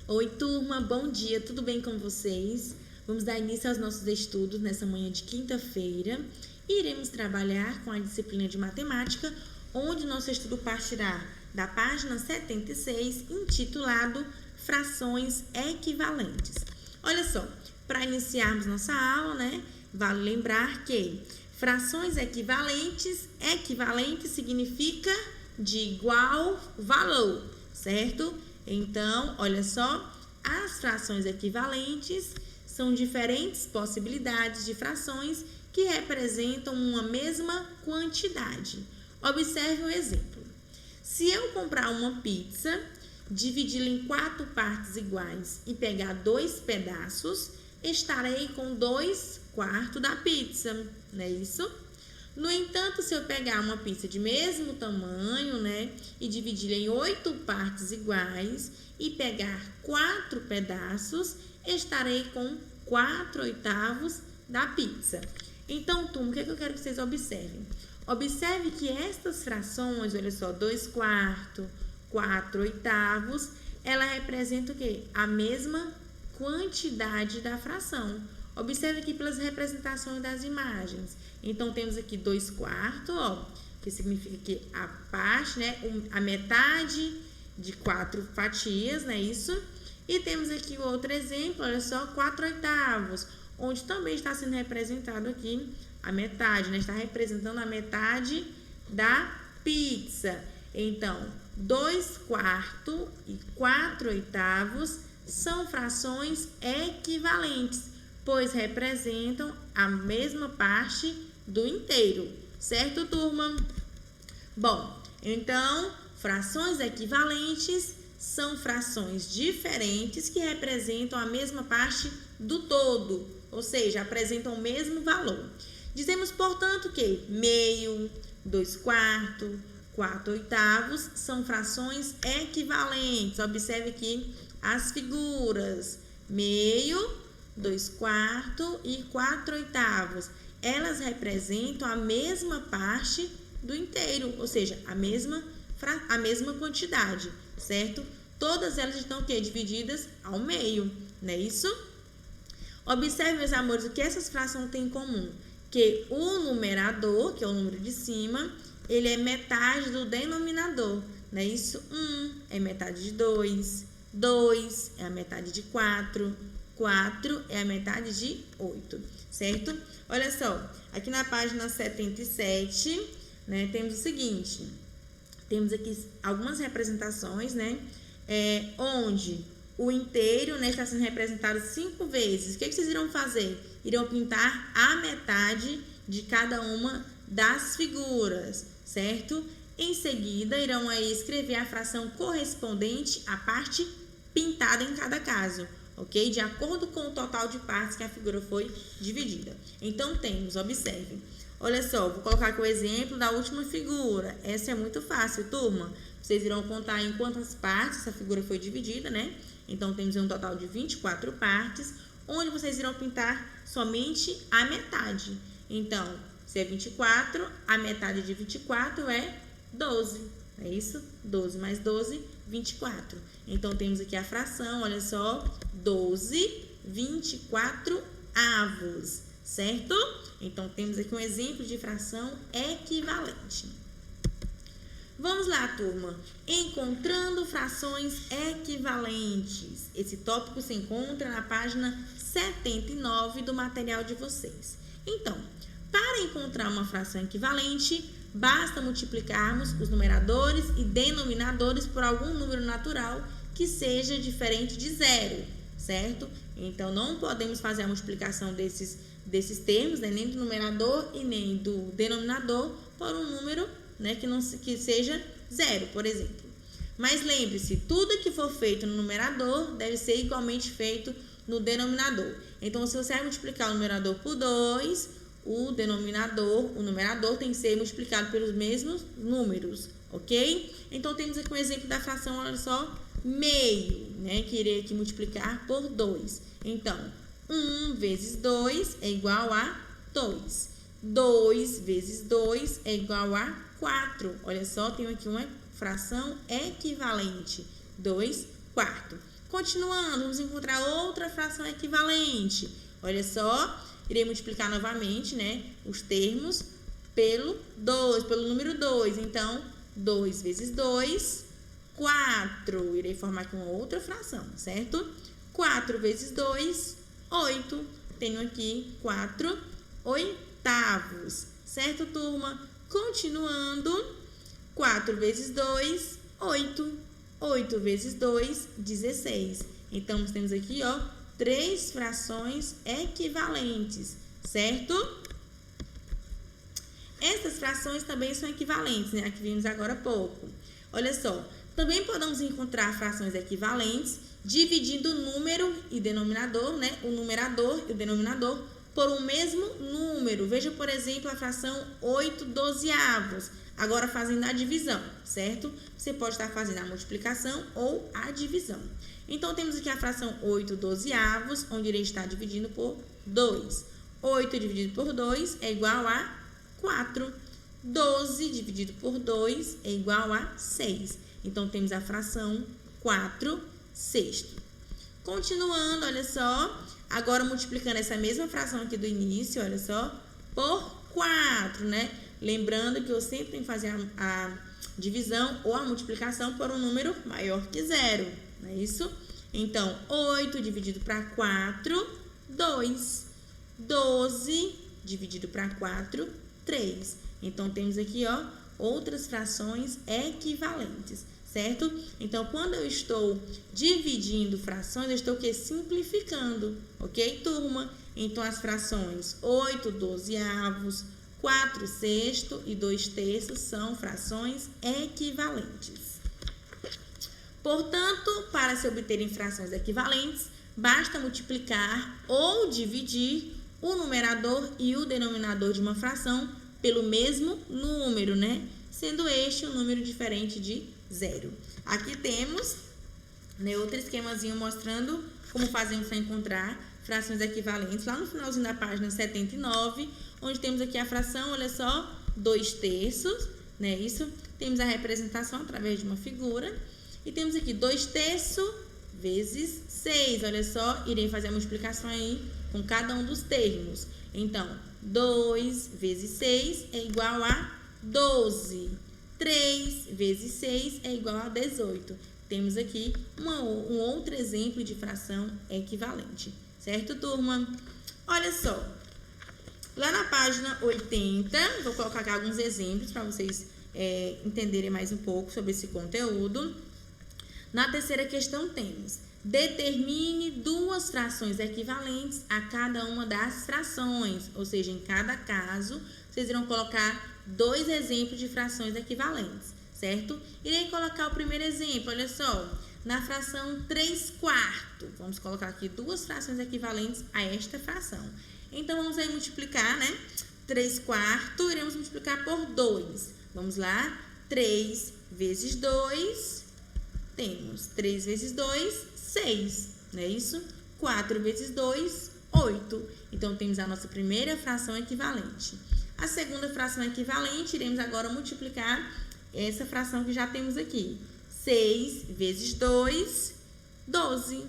Oi, turma, bom dia, tudo bem com vocês? Vamos dar início aos nossos estudos nessa manhã de quinta-feira e iremos trabalhar com a disciplina de matemática, onde nosso estudo partirá da página 76, intitulado Frações Equivalentes. Olha só, para iniciarmos nossa aula, vale lembrar que frações equivalentes significa de igual valor, certo? Então, olha só, as frações equivalentes são diferentes possibilidades de frações que representam uma mesma quantidade. Observe um exemplo. Se eu comprar uma pizza, dividi-la em 4 partes iguais e pegar 2 pedaços, estarei com 2/4 da pizza, não é isso? No entanto, se eu pegar uma pizza de mesmo tamanho, e dividir em 8 partes iguais e pegar 4 pedaços, estarei com 4/8 da pizza. Então, turma, o que eu quero que vocês observem? Observe que estas frações, olha só, 2/4, 4/8, ela representa o quê? A mesma quantidade da fração. Observe aqui pelas representações das imagens. Então, temos aqui 2/4, que significa que a parte, a metade de 4 fatias, não é isso? E temos aqui outro exemplo, olha só, 4/8, onde também está sendo representado aqui a metade, está representando a metade da pizza. Então, 2/4 e 4/8 são frações equivalentes, pois representam a mesma parte do inteiro, certo, turma? Bom, então, frações equivalentes são frações diferentes que representam a mesma parte do todo, ou seja, apresentam o mesmo valor. Dizemos, portanto, que meio, 2/4, 4/8 são frações equivalentes. Observe aqui as figuras. Meio, 2/4 e 4/8. Elas representam a mesma parte do inteiro, ou seja, a mesma quantidade, certo? Todas elas estão divididas ao meio, não é isso? Observe, meus amores, o que essas frações têm em comum. Que o numerador, que é o número de cima, ele é metade do denominador, não é isso? 1 é metade de 2, 2 é a metade de 4, 4 é a metade de 8, certo? Olha só, aqui na página 77, temos o seguinte, temos aqui algumas representações, onde o inteiro, está sendo representado 5 vezes. O que vocês irão fazer? Irão pintar a metade de cada uma das figuras, certo? Em seguida, irão aí escrever a fração correspondente à parte pintada em cada caso, ok? De acordo com o total de partes que a figura foi dividida. Então, temos, observem. Olha só, vou colocar aqui o exemplo da última figura. Essa é muito fácil, turma. Vocês irão contar em quantas partes essa figura foi dividida, Então, temos um total de 24 partes, onde vocês irão pintar somente a metade. Então, se é 24, a metade de 24 é 12. É isso? 12 mais 12, 24. Então, temos aqui a fração, olha só, 12/24, certo? Então, temos aqui um exemplo de fração equivalente. Vamos lá, turma. Encontrando frações equivalentes. Esse tópico se encontra na página 79 do material de vocês. Então, para encontrar uma fração equivalente, basta multiplicarmos os numeradores e denominadores por algum número natural que seja diferente de 0, certo? Então, não podemos fazer a multiplicação desses termos, nem do numerador e nem do denominador, por um número que seja 0, por exemplo. Mas lembre-se, tudo que for feito no numerador deve ser igualmente feito no denominador. Então, se você vai multiplicar o numerador por 2, o numerador tem que ser multiplicado pelos mesmos números, ok? Então, temos aqui um exemplo da fração, olha só, meio, que irei aqui multiplicar por 2. Então, 1 vezes 2 é igual a 2. 2 vezes 2 é igual a 4. Olha só, tenho aqui uma fração equivalente, 2/4. Continuando, vamos encontrar outra fração equivalente. Olha só, irei multiplicar novamente, né, os termos pelo número 2. Então, 2 vezes 2, 4. Irei formar aqui uma outra fração, certo? 4 vezes 2, 8. Tenho aqui 4 oitavos, certo, turma? Continuando, 4 vezes 2, 8. 8 vezes 2, 16. Então, nós temos aqui, ó, 3 frações equivalentes, certo? Essas frações também são equivalentes, né? Aqui vimos agora há pouco. Olha só, também podemos encontrar frações equivalentes dividindo número e denominador, né? O numerador e o denominador por um mesmo número. Veja, por exemplo, a fração 8 dozeavos. Agora fazendo a divisão, certo? Você pode estar fazendo a multiplicação ou a divisão. Então, temos aqui a fração 8 dozeavos, onde irei estar dividindo por 2. 8 dividido por 2 é igual a 4. 12 dividido por 2 é igual a 6. Então, temos a fração 4 sextos. Continuando, olha só. Agora, multiplicando essa mesma fração aqui do início, olha só, por 4, né? Lembrando que eu sempre tenho que fazer a divisão ou a multiplicação por um número maior que 0, não é isso? Então, 8 dividido para 4, 2. 12 dividido para 4, 3. Então, temos aqui, ó, outras frações equivalentes, certo? Então, quando eu estou dividindo frações, eu estou o quê? Simplificando, ok, turma? Então, as frações 8 dozeavos, 4 sextos e 2 terços são frações equivalentes. Portanto, para se obterem frações equivalentes, basta multiplicar ou dividir o numerador e o denominador de uma fração pelo mesmo número, né? Sendo este um número diferente de 0. Aqui temos, né, outro esquemazinho mostrando como fazemos para encontrar frações equivalentes, lá no finalzinho da página 79, onde temos aqui a fração, olha só, 2 terços, né, isso? Temos a representação através de uma figura, e temos aqui 2 terços vezes 6, olha só, irei fazer a multiplicação aí com cada um dos termos. Então, 2 vezes 6 é igual a 12, 3 vezes 6 é igual a 18. Temos aqui um outro exemplo de fração equivalente. Certo, turma? Olha só. Lá na página 80, vou colocar aqui alguns exemplos para vocês entenderem mais um pouco sobre esse conteúdo. Na terceira questão temos: determine 2 frações equivalentes a cada uma das frações. Ou seja, em cada caso, vocês irão colocar 2 exemplos de frações equivalentes, certo? Irei colocar o primeiro exemplo, olha só. Na fração 3/4, vamos colocar aqui 2 frações equivalentes a esta fração. Então, vamos aí multiplicar, né? 3/4, iremos multiplicar por 2. Vamos lá, 3 vezes 2, temos 3 vezes 2, 6, não é isso? 4 vezes 2, 8. Então, temos a nossa primeira fração equivalente. A segunda fração equivalente, iremos agora multiplicar essa fração que já temos aqui. 6 vezes 2, 12.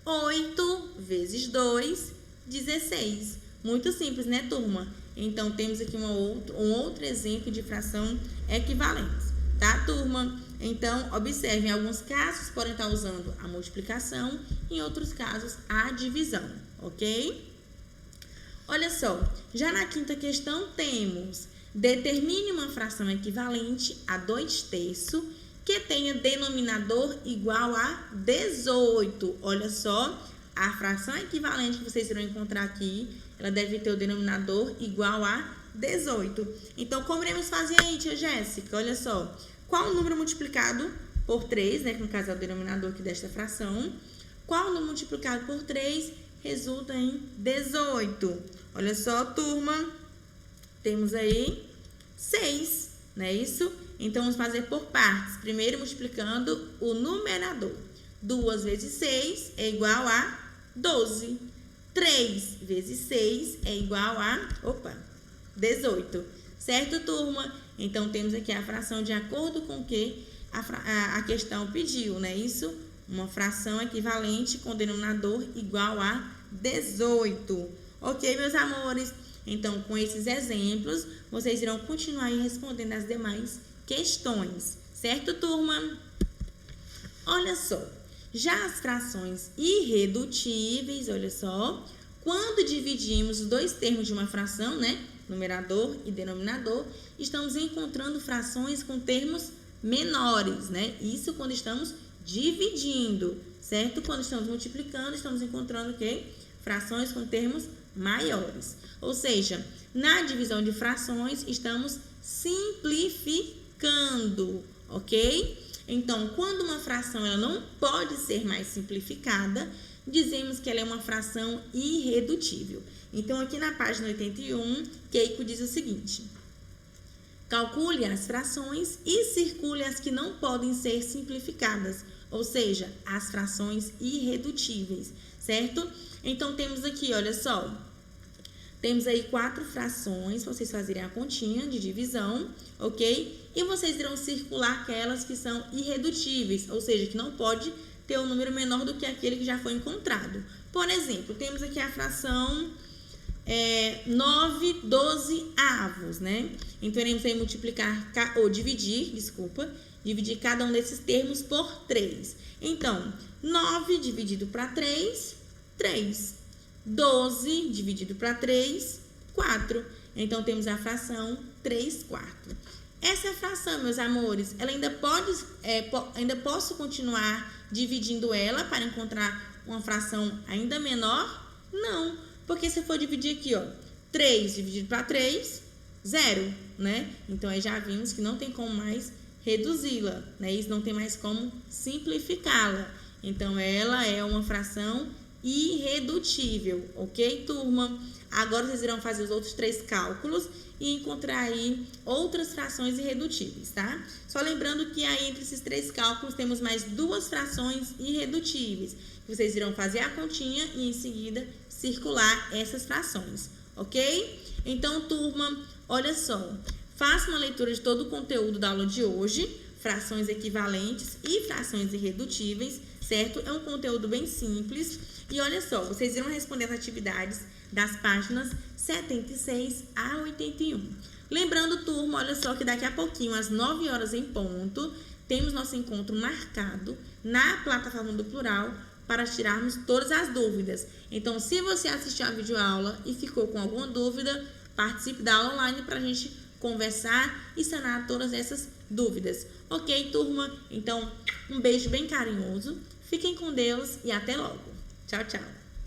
8 vezes 2, 16. Muito simples, né, turma? Então, temos aqui um outro exemplo de fração equivalente, tá, turma? Então, observem, em alguns casos podem estar usando a multiplicação, em outros casos a divisão, ok? Olha só, já na quinta questão temos: determine uma fração equivalente a 2 terços que tenha denominador igual a 18. Olha só, a fração equivalente que vocês irão encontrar aqui, ela deve ter o denominador igual a 18. Então, como iremos fazer aí, tia Jéssica? Olha só, qual o número multiplicado por 3, né, que no caso é o denominador aqui desta fração? Qual o número multiplicado por 3 resulta em 18? Olha só, turma, temos aí 6, não é isso? Então, vamos fazer por partes. Primeiro, multiplicando o numerador. 2 vezes 6 é igual a 12. 3 vezes 6 é igual a 18. Certo, turma? Então, temos aqui a fração de acordo com o que a questão pediu, né? Isso, uma fração equivalente com denominador igual a 18. Ok, meus amores? Então, com esses exemplos, vocês irão continuar aí respondendo as demais questões. Certo, turma? Olha só. Já as frações irredutíveis, olha só, quando dividimos os dois termos de uma fração, né, numerador e denominador, estamos encontrando frações com termos menores, né? Isso quando estamos dividindo, certo? Quando estamos multiplicando, estamos encontrando o quê? Frações com termos maiores. Ou seja, na divisão de frações, estamos simplificando, ok? Então, quando uma fração ela não pode ser mais simplificada, dizemos que ela é uma fração irredutível. Então, aqui na página 81, Keiko diz o seguinte: calcule as frações e circule as que não podem ser simplificadas, ou seja, as frações irredutíveis, certo? Então, temos aqui, olha só, temos aí 4 frações, vocês fazerem a continha de divisão, ok? E vocês irão circular aquelas que são irredutíveis, ou seja, que não pode ter um número menor do que aquele que já foi encontrado. Por exemplo, temos aqui a fração 9/12, né? Então, iremos aí dividir cada um desses termos por 3. Então, 9 dividido para 3, 3. 12 dividido para 3, 4. Então, temos a fração 3/4. Essa fração, meus amores, ela ainda posso continuar dividindo ela para encontrar uma fração ainda menor? Não, porque se eu for dividir aqui, ó, 3 dividido para 3, 0, né? Então, aí já vimos que não tem como mais reduzi-la, né? Isso não tem mais como simplificá-la. Então, ela é uma fração irredutível, ok, turma? Agora vocês irão fazer os outros 3 cálculos e encontrar aí outras frações irredutíveis, tá? Só lembrando que aí entre esses 3 cálculos temos mais 2 frações irredutíveis. Vocês irão fazer a continha e em seguida circular essas frações, ok? Então, turma, olha só, faça uma leitura de todo o conteúdo da aula de hoje, frações equivalentes e frações irredutíveis, certo? É um conteúdo bem simples. E olha só, vocês irão responder as atividades das páginas 76 a 81. Lembrando, turma, olha só que daqui a pouquinho, às 9 horas em ponto, temos nosso encontro marcado na plataforma do Plural para tirarmos todas as dúvidas. Então, se você assistiu a videoaula e ficou com alguma dúvida, participe da aula online para a gente conversar e sanar todas essas dúvidas. Ok, turma? Então, um beijo bem carinhoso. Fiquem com Deus e até logo. Tchau, tchau.